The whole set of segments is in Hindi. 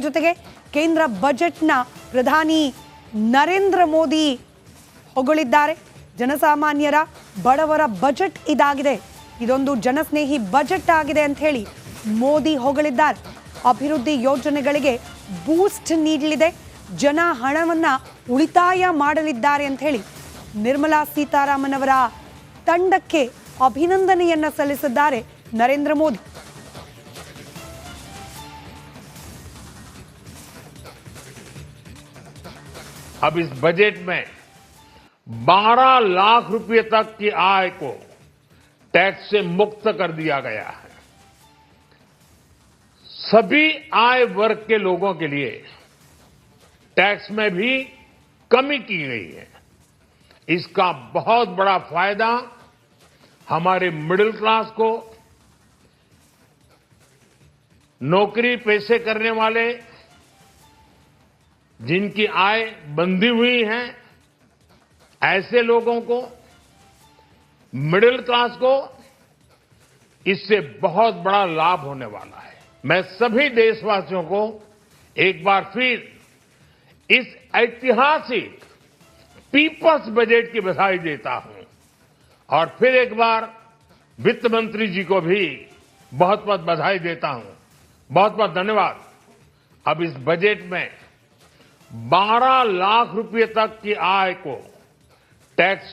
ಜೊತೆಗೆ ಕೇಂದ್ರ ಬಜೆಟ್ನ ಪ್ರಧಾನಿ ನರೇಂದ್ರ ಮೋದಿ ಹೊಗಳಿದ್ದಾರೆ. ಜನಸಾಮಾನ್ಯರ ಬಡವರ ಬಜೆಟ್ ಇದಾಗಿದೆ, ಇದೊಂದು ಜನಸ್ನೇಹಿ ಬಜೆಟ್ ಆಗಿದೆ ಅಂತ ಹೇಳಿ ಮೋದಿ ಹೊಗಳಿದ್ದಾರೆ. ಅಭಿವೃದ್ಧಿ ಯೋಜನೆಗಳಿಗೆ ಬೂಸ್ಟ್ ನೀಡಲಿದೆ, ಜನ ಹಣವನ್ನ ಉಳಿತಾಯ ಮಾಡಲಿದ್ದಾರೆ ಅಂತ ಹೇಳಿ ನಿರ್ಮಲಾ ಸೀತಾರಾಮನ್ ಅವರ ತಂಡಕ್ಕೆ ಅಭಿನಂದನೆಯನ್ನ ಸಲ್ಲಿಸಿದ್ದಾರೆ ನರೇಂದ್ರ ಮೋದಿ. अब इस बजट में 12 लाख रुपए तक की आय को टैक्स से मुक्त कर दिया गया है. सभी आय वर्ग के लोगों के लिए टैक्स में भी कमी की गई है. इसका बहुत बड़ा फायदा हमारे मिडिल क्लास को, नौकरी पेशे करने वाले, जिनकी आय बंधी हुई है, ऐसे लोगों को, मिडिल क्लास को इससे बहुत बड़ा लाभ होने वाला है. मैं सभी देशवासियों को एक बार फिर इस ऐतिहासिक पीपल्स बजट की बधाई देता हूं और फिर एक बार वित्त मंत्री जी को भी बहुत बहुत बधाई देता हूं. बहुत बहुत धन्यवाद. अब इस बजट में 12 लाख रुपए तक की आय को टैक्स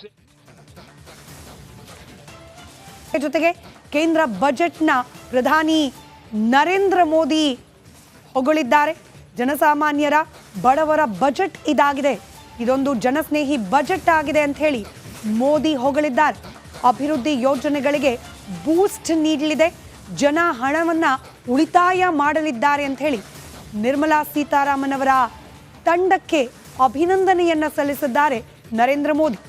ಜೊತೆಗೆ ಕೇಂದ್ರ ಬಜೆಟ್ನ ಪ್ರಧಾನಿ ನರೇಂದ್ರ ಮೋದಿ ಹೊಗಳಿದ್ದಾರೆ. ಜನಸಾಮಾನ್ಯರ ಬಡವರ ಬಜೆಟ್ ಇದಾಗಿದೆ, ಇದೊಂದು ಜನಸ್ನೇಹಿ ಬಜೆಟ್ ಆಗಿದೆ ಅಂತ ಹೇಳಿ ಮೋದಿ ಹೊಗಳಿದ್ದಾರೆ. ಅಭಿವೃದ್ಧಿ ಯೋಜನೆಗಳಿಗೆ ಬೂಸ್ಟ್ ನೀಡಲಿದೆ, ಜನ ಹಣವನ್ನ ಉಳಿತಾಯ ಮಾಡಲಿದ್ದಾರೆ ಅಂತ ಹೇಳಿ ನಿರ್ಮಲಾ ಸೀತಾರಾಮನ್ ಅವರ ತಂಡಕ್ಕೆ ಅಭಿನಂದನೆಯನ್ನ ಸಲ್ಲಿಸಿದ್ದಾರೆ ನರೇಂದ್ರ ಮೋದಿ.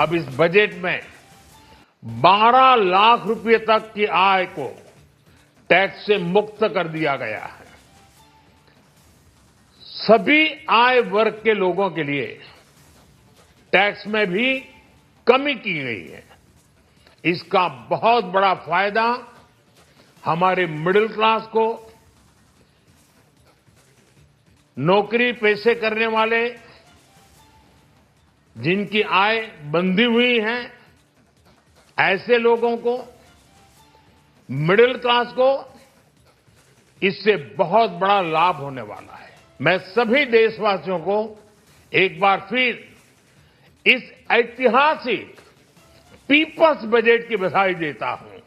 अब इस बजट में 12 लाख रुपए तक की आय को टैक्स से मुक्त कर दिया गया है. सभी आय वर्ग के लोगों के लिए टैक्स में भी कमी की गई है. इसका बहुत बड़ा फायदा हमारे मिडिल क्लास को, नौकरी पेशे करने वाले, जिनकी आय बंधी हुई है, ऐसे लोगों को, मिडिल क्लास को इससे बहुत बड़ा लाभ होने वाला है. मैं सभी देशवासियों को एक बार फिर इस ऐतिहासिक पीपल्स बजट की बधाई देता हूं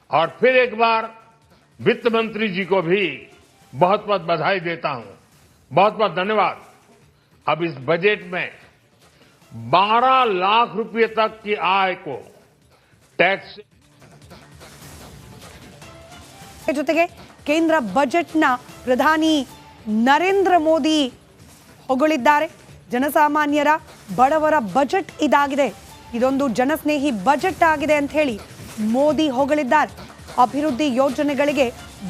और फिर एक बार वित्त मंत्री जी को भी बहुत बहुत बधाई देता हूं. बहुत बहुत धन्यवाद. अब इस बजट में 12 लाख रुपए तक की आय को टैक्स ಜೊತೆಗೆ ಕೇಂದ್ರ ಬಜೆಟ್ನ ಪ್ರಧಾನಿ ನರೇಂದ್ರ ಮೋದಿ ಹೊಗಳಿದ್ದಾರೆ. ಜನಸಾಮಾನ್ಯರ ಬಡವರ ಬಜೆಟ್ ಇದಾಗಿದೆ, ಇದೊಂದು ಜನಸ್ನೇಹಿ ಬಜೆಟ್ ಆಗಿದೆ ಅಂತ ಹೇಳಿ ಮೋದಿ ಹೊಗಳಿದ್ದಾರೆ. ಅಭಿವೃದ್ಧಿ ಯೋಜನೆಗಳಿಗೆ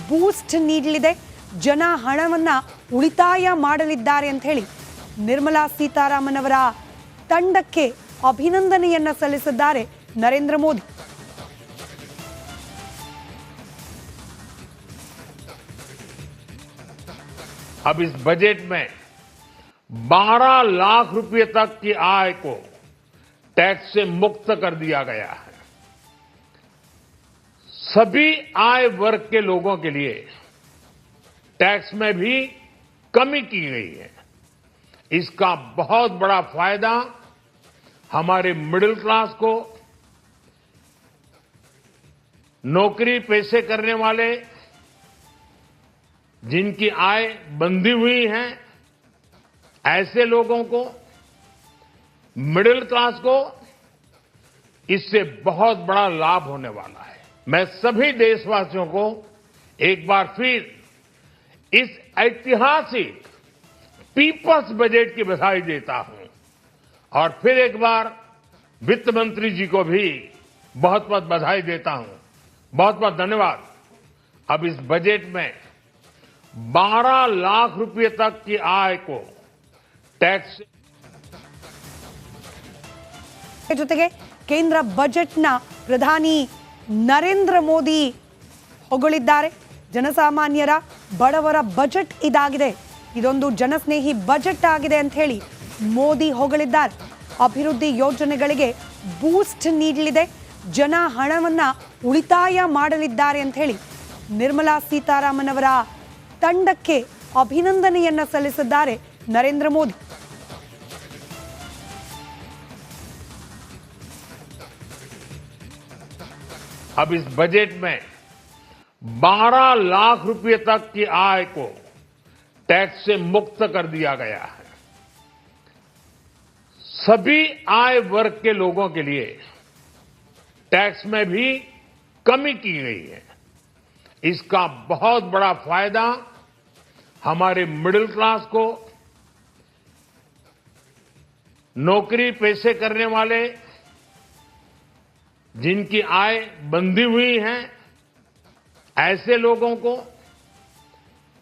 ಬೂಸ್ಟ್ ನೀಡಲಿದೆ, ಜನ ಹಣವನ್ನ ಉಳಿತಾಯ ಮಾಡಲಿದ್ದಾರೆ ಅಂತ ಹೇಳಿ ನಿರ್ಮಲಾ ಸೀತಾರಾಮನ್ ಅವರ ತಂಡಕ್ಕೆ ಅಭಿನಂದನೆಯನ್ನ ಸಲ್ಲಿಸಿದ್ದಾರೆ ನರೇಂದ್ರ ಮೋದಿ. अब इस बजट में 12 लाख रुपए तक की आय को टैक्स से मुक्त कर दिया गया है. सभी आय वर्ग के लोगों के लिए टैक्स में भी कमी की गई है. इसका बहुत बड़ा फायदा हमारे मिडिल क्लास को, नौकरी पेशे करने वाले, जिनकी आय बंधी हुई है, ऐसे लोगों को, मिडिल क्लास को इससे बहुत बड़ा लाभ होने वाला है. मैं सभी देशवासियों को एक बार फिर इस ऐतिहासिक पीपल्स बजट की बधाई देता हूं और फिर एक बार वित्त मंत्री जी को भी बहुत बहुत बधाई देता हूं. बहुत बहुत धन्यवाद. अब इस बजट में 12 लाख रुपए तक की आय को टैक्स ಜೊತೆಗೆ ಕೇಂದ್ರ ಬಜೆಟ್ನ ಪ್ರಧಾನಿ ನರೇಂದ್ರ ಮೋದಿ ಹೊಗಳಿದ್ದಾರೆ. ಜನಸಾಮಾನ್ಯರ ಬಡವರ ಬಜೆಟ್ ಇದಾಗಿದೆ, ಇದೊಂದು ಜನಸ್ನೇಹಿ ಬಜೆಟ್ ಆಗಿದೆ ಅಂತ ಹೇಳಿ ಮೋದಿ ಹೊಗಳಿದ್ದಾರೆ. ಅಭಿವೃದ್ಧಿ ಯೋಜನೆಗಳಿಗೆ ಬೂಸ್ಟ್ ನೀಡಲಿದೆ, ಜನ ಹಣವನ್ನ ಉಳಿತಾಯ ಮಾಡಲಿದ್ದಾರೆ ಅಂತ ಹೇಳಿ ನಿರ್ಮಲಾ ಸೀತಾರಾಮನ್ ಅವರ ತಂಡಕ್ಕೆ ಅಭಿನಂದನೆಯನ್ನ ಸಲ್ಲಿಸಿದ್ದಾರೆ ನರೇಂದ್ರ ಮೋದಿ. अब इस बजट में 12 लाख रुपए तक की आय को टैक्स से मुक्त कर दिया गया है. सभी आय वर्ग के लोगों के लिए टैक्स में भी कमी की गई है. इसका बहुत बड़ा फायदा हमारे मिडिल क्लास को, नौकरी पेशे करने वाले, जिनकी आय बंधी हुई है, ऐसे लोगों को,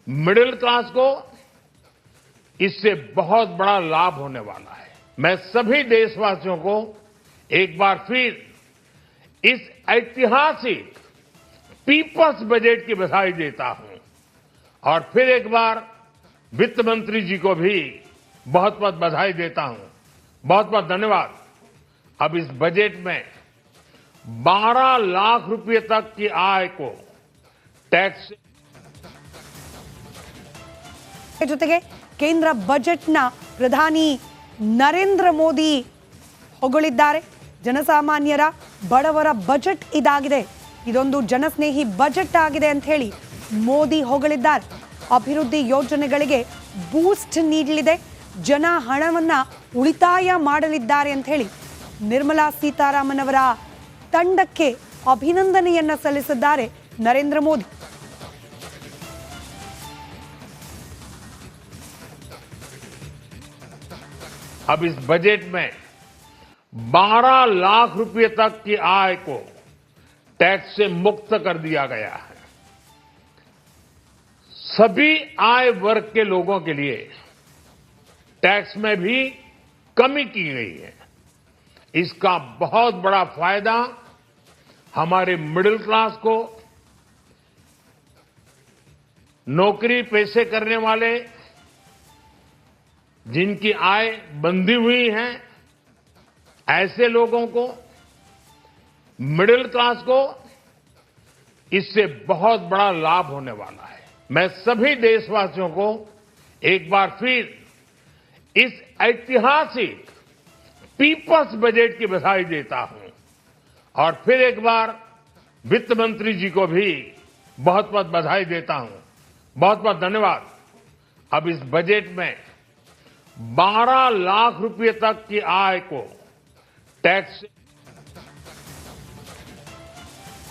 मिडिल क्लास को इससे बहुत बड़ा लाभ होने वाला है. मैं सभी देशवासियों को एक बार फिर इस ऐतिहासिक पीपल्स बजट की बधाई देता हूं और फिर एक बार वित्त मंत्री जी को भी बहुत बहुत बधाई देता हूं. बहुत बहुत धन्यवाद. अब इस बजट में 12 लाख रुपए तक की आय को टैक्स ಜೊತೆಗೆ ಕೇಂದ್ರ ಬಜೆಟ್ನ ಪ್ರಧಾನಿ ನರೇಂದ್ರ ಮೋದಿ ಹೊಗಳಿದ್ದಾರೆ. ಜನಸಾಮಾನ್ಯರ ಬಡವರ ಬಜೆಟ್ ಇದಾಗಿದೆ, ಇದೊಂದು ಜನಸ್ನೇಹಿ ಬಜೆಟ್ ಆಗಿದೆ ಅಂತ ಹೇಳಿ ಮೋದಿ ಹೊಗಳಿದ್ದಾರೆ. ಅಭಿವೃದ್ಧಿ ಯೋಜನೆಗಳಿಗೆ ಬೂಸ್ಟ್ ನೀಡಲಿದೆ, ಜನ ಹಣವನ್ನ ಉಳಿತಾಯ ಮಾಡಲಿದ್ದಾರೆ ಅಂತ ಹೇಳಿ ನಿರ್ಮಲಾ ಸೀತಾರಾಮನ್ ಅವರ ತಂಡಕ್ಕೆ ಅಭಿನಂದನೆಯನ್ನ ಸಲ್ಲಿಸಿದ್ದಾರೆ ನರೇಂದ್ರ ಮೋದಿ. अब इस बजट में 12 लाख रुपए तक की आय को टैक्स से मुक्त कर दिया गया है. सभी आय वर्ग के लोगों के लिए टैक्स में भी कमी की गई है. इसका बहुत बड़ा फायदा हमारे मिडिल क्लास को, नौकरी पेशे करने वाले, जिनकी आय बंधी हुई है, ऐसे लोगों को, मिडिल क्लास को इससे बहुत बड़ा लाभ होने वाला है. मैं सभी देशवासियों को एक बार फिर इस ऐतिहासिक पीपल्स बजट की बधाई देता हूं और फिर एक बार वित्त मंत्री जी को भी बहुत बहुत बधाई देता हूं. बहुत बहुत धन्यवाद. अब इस बजट में 12 लाख रुपए तक की आय को टैक्स